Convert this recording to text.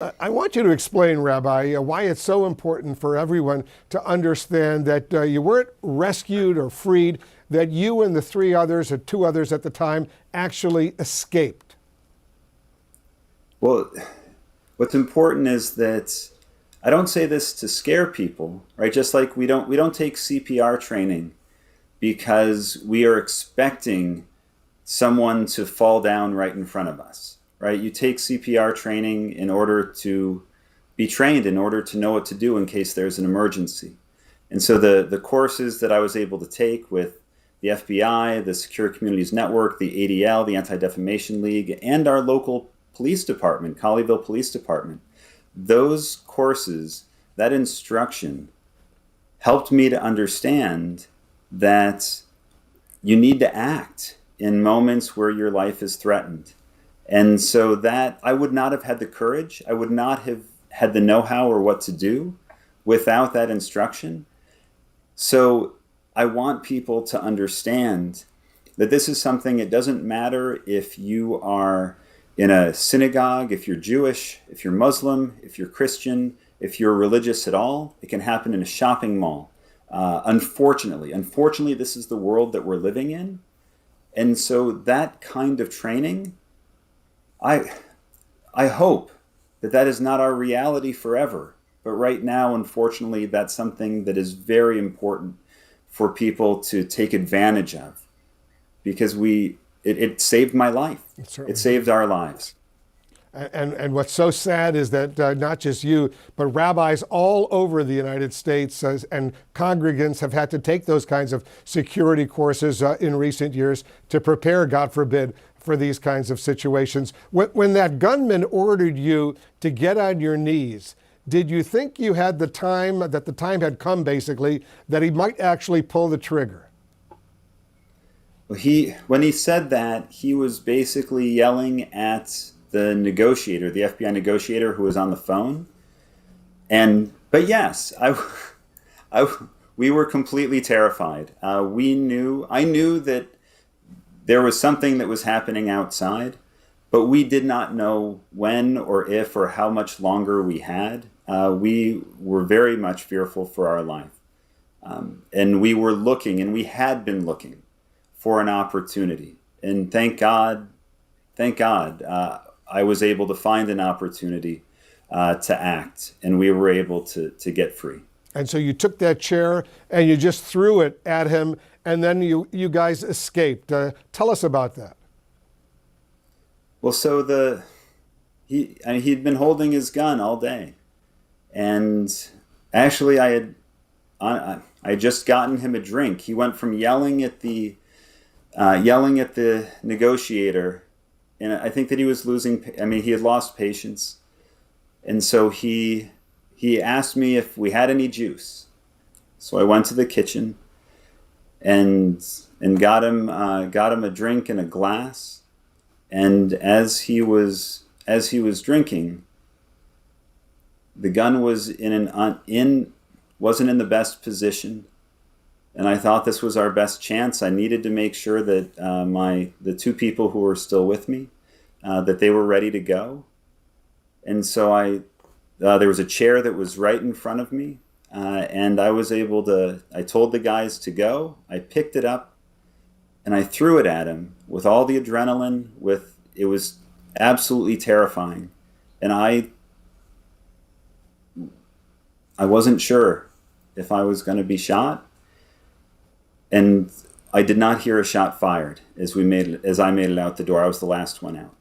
I want you to explain, Rabbi, why it's so important for everyone to understand that you weren't rescued or freed, that you and the three others, or two others at the time, actually escaped. Well, what's important is that I don't say this to scare people, right? Just like we don't take CPR training because we are expecting someone to fall down right in front of us, right? You take CPR training in order to be trained, in order to know what to do in case there's an emergency. And so the courses that I was able to take with the FBI, the Secure Communities Network, the ADL, the Anti-Defamation League, and our local police department, Colleyville Police Department, those courses, that instruction helped me to understand that you need to act in moments where your life is threatened. And so that I would not have had the courage, I would not have had the know-how or what to do without that instruction. So I want people to understand that this is something, it doesn't matter if you are in a synagogue, if you're Jewish, if you're Muslim, if you're Christian, if you're religious at all. It can happen in a shopping mall. Unfortunately, this is the world that we're living in. And so that kind of training, I hope that that is not our reality forever. But right now, unfortunately, that's something that is very important for people to take advantage of, because it saved my life. It saved our lives. And what's so sad is that not just you, but rabbis all over the United States and congregants have had to take those kinds of security courses in recent years to prepare, God forbid, for these kinds of situations. When that gunman ordered you to get on your knees, did you think you had the time, that the time had come basically, that he might actually pull the trigger? Well, when he said that, he was basically yelling at the negotiator, the FBI negotiator who was on the phone. But yes, we were completely terrified. I knew that there was something that was happening outside, but we did not know when or if or how much longer we had. We were very much fearful for our life. And we were looking, and we had been looking for an opportunity. And thank God, I was able to find an opportunity to act, and we were able to get free. And so you took that chair and you just threw it at him, and then you guys escaped. Tell us about that. Well, so he'd been holding his gun all day, and actually I had just gotten him a drink. He went from yelling at the negotiator, and I think that he was he had lost patience. And so he asked me if we had any juice. So I went to the kitchen and got him a drink in a glass. And as he was drinking, the gun was wasn't in the best position. And I thought this was our best chance. I needed to make sure that the two people who were still with me, that they were ready to go. And so there was a chair that was right in front of me, and I told the guys to go. I picked it up, and I threw it at him with all the adrenaline. It was absolutely terrifying, and I wasn't sure if I was going to be shot. And I did not hear a shot fired as I made it out the door. I was the last one out.